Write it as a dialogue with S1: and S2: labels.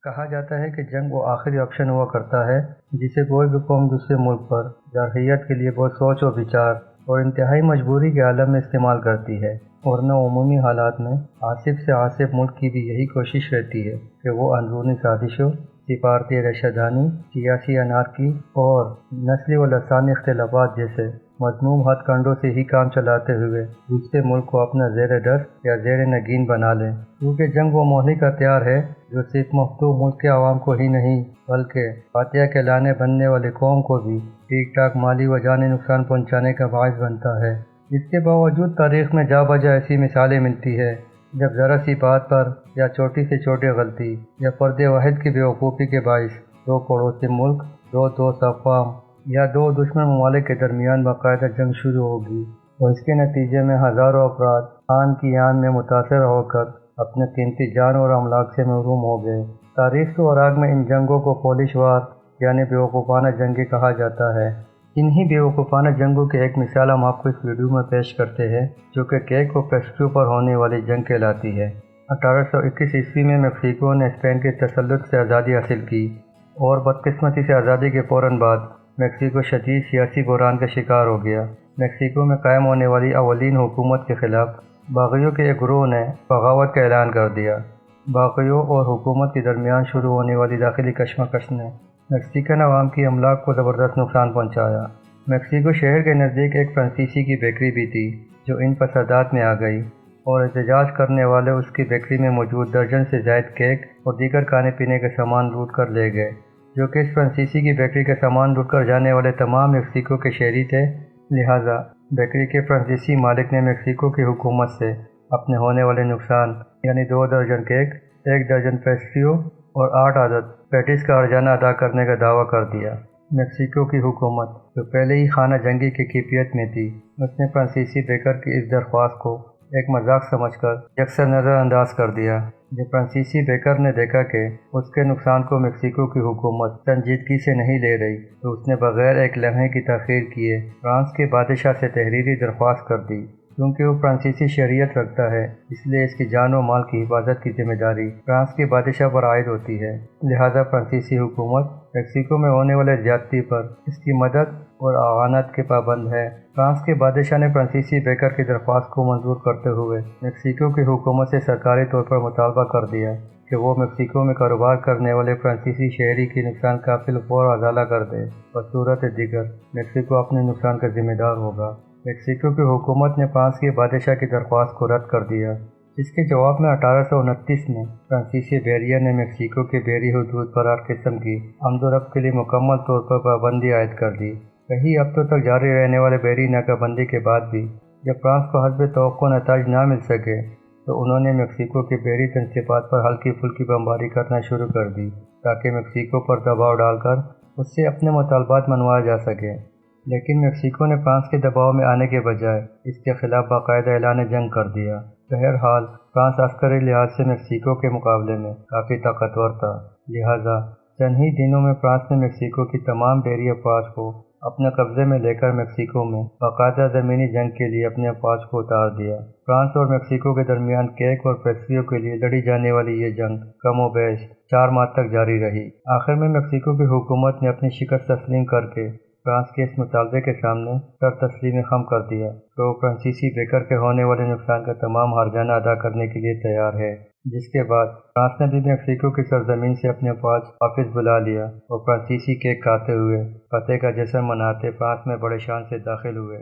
S1: کہا جاتا ہے کہ جنگ وہ آخری آپشن ہوا کرتا ہے جسے کوئی بھی قوم دوسرے ملک پر جارحیت کے لیے بہت سوچ و بچار اور انتہائی مجبوری کے عالم میں استعمال کرتی ہے، ورنہ عمومی حالات میں آصف سے آصف ملک کی بھی یہی کوشش رہتی ہے کہ وہ اندرونی سازشوں، سفارتی رشادانی، سیاسی انارکی اور نسلی و لسانی اختلافات جیسے مذموم ہتھ کنڈوں سے ہی کام چلاتے ہوئے دوسرے ملک کو اپنا زیر دست یا زیر نگین بنا لیں، کیونکہ جنگ وہ مہلک ہتھیار ہے جو صرف مفتوح ملک کے عوام کو ہی نہیں بلکہ فاتحہ کہلانے بننے والی قوم کو بھی ٹھیک ٹھاک مالی و جانی نقصان پہنچانے کا باعث بنتا ہے۔ اس کے باوجود تاریخ میں جا بجا ایسی مثالیں ملتی ہے جب ذرا سی بات پر یا چھوٹی سے چھوٹی غلطی یا فرد واحد کی بیوقوفی کے باعث دو پڑوسی ملک، دو دوست اقوام یا دو دشمن ممالک کے درمیان باقاعدہ جنگ شروع ہوگی اور اس کے نتیجے میں ہزاروں افراد آن کی آن میں متاثر ہو کر اپنے قیمتی جان اور املاک سے محروم ہو گئے۔ تاریخ کے اوراق میں ان جنگوں کو پولش وار یعنی بیوقوفانہ جنگیں کہا جاتا ہے۔ انہی بیوقوفانہ جنگوں کی ایک مثال ہم آپ کو اس ویڈیو میں پیش کرتے ہیں جو کہ کیک اور پیسٹریوں پر ہونے والی جنگ کہلاتی ہے۔ 1821 عیسوی میں میکسیکو نے اسپین کے تسلط سے آزادی حاصل کی اور بدقسمتی سے آزادی کے فوراً بعد میکسیکو شدید سیاسی بحران کا شکار ہو گیا۔ میکسیکو میں قائم ہونے والی اولین حکومت کے خلاف باغیوں کے ایک گروہ نے بغاوت کا اعلان کر دیا۔ باغیوں اور حکومت کے درمیان شروع ہونے والی داخلی کشمکش نے میکسیکن عوام کی املاک کو زبردست نقصان پہنچایا۔ میکسیکو شہر کے نزدیک ایک فرانسیسی کی بیکری بھی تھی جو ان فسادات میں آ گئی اور احتجاج کرنے والے اس کی بیکری میں موجود درجن سے زائد کیک اور دیگر کھانے پینے کے سامان لوٹ کر لے گئے، جو کہ اس فرانسیسی کی بیکری کا سامان لوٹ کر جانے والے تمام میکسیکو کے شہری تھے۔ لہٰذا بیکری کے فرانسیسی مالک نے میکسیکو کی حکومت سے اپنے ہونے والے نقصان یعنی 2 درجن کیک، 1 درجن پیسٹریوں اور 8 عدد پیٹیز کا ارجانہ ادا کرنے کا دعویٰ کر دیا۔ میکسیکو کی حکومت جو پہلے ہی خانہ جنگی کی کیفیت میں تھی، اس نے فرانسیسی بیکر کی اس درخواست کو ایک مذاق سمجھ کر یکسر نظر انداز کر دیا۔ جب فرانسیسی بیکر نے دیکھا کہ اس کے نقصان کو میکسیکو کی حکومت سنجیدگی سے نہیں لے رہی تو اس نے بغیر ایک لمحے کی تاخیر کیے فرانس کے بادشاہ سے تحریری درخواست کر دی۔ کیونکہ وہ فرانسیسی شریعت رکھتا ہے، اس لیے اس کی جان و مال کی حفاظت کی ذمہ داری فرانس کے بادشاہ پر عائد ہوتی ہے۔ لہٰذا فرانسیسی حکومت میکسیکو میں ہونے والے زیادتی پر اس کی مدد اور اعانت کے پابند ہے۔ فرانس کے بادشاہ نے فرانسیسی بیکر کی درخواست کو منظور کرتے ہوئے میکسیکو کی حکومت سے سرکاری طور پر مطالبہ کر دیا کہ وہ میکسیکو میں کاروبار کرنے والے فرانسیسی شہری کی نقصان کا بالفور ازالہ کر دے، بصورت دیگر میکسیکو اپنے نقصان کا ذمہ دار ہوگا۔ میکسیکو کی حکومت نے فرانس کے بادشاہ کی درخواست کو رد کر دیا، جس کے جواب میں 1829 میں فرانسیسی بحریہ نے میکسیکو کے بحری حدود پر ہر قسم کی آمد و رفت کے لیے مکمل طور پر پابندی عائد کر دی۔ کئی ہفتوں تک جاری رہنے والے بحری ناکہ بندی کے بعد بھی جب فرانس کو حسب توقع نتائج نہ مل سکے تو انہوں نے میکسیکو کے بحری تنصیبات پر ہلکی پھلکی بمباری کرنا شروع کر دی تاکہ میکسیکو پر دباؤ ڈال کر اس سے اپنے مطالبات منوائے جا سکیں۔ لیکن میکسیکو نے فرانس کے دباؤ میں آنے کے بجائے اس کے خلاف باقاعدہ اعلان جنگ کر دیا۔ بہرحال فرانس عسکری لحاظ سے میکسیکو کے مقابلے میں کافی طاقتور تھا، لہٰذا چند ہی دنوں میں فرانس نے میکسیکو کی تمام بحری افواج کو اپنے قبضے میں لے کر میکسیکو میں باقاعدہ زمینی جنگ کے لیے اپنے افواج کو اتار دیا۔ فرانس اور میکسیکو کے درمیان کیک اور پیسٹریوں کے لیے لڑی جانے والی یہ جنگ کم و بیش 4 ماہ تک جاری رہی۔ آخر میں میکسیکو کی حکومت نے اپنی شکست تسلیم کر کے فرانس کے اس مطالبے کے سامنے سر تسلیم خم کر دیا کہ وہ فرانسیسی بیکر کے ہونے والے نقصان کا تمام ہرجانہ ادا کرنے کے لیے تیار ہے، جس کے بعد فرانس نے بھی میکسیکو کی سرزمین سے اپنے افواج واپس بلا لیا اور فرانسیسی کیک کھاتے ہوئے فتح کا جشن مناتے فرانس میں بڑے شان سے داخل ہوئے۔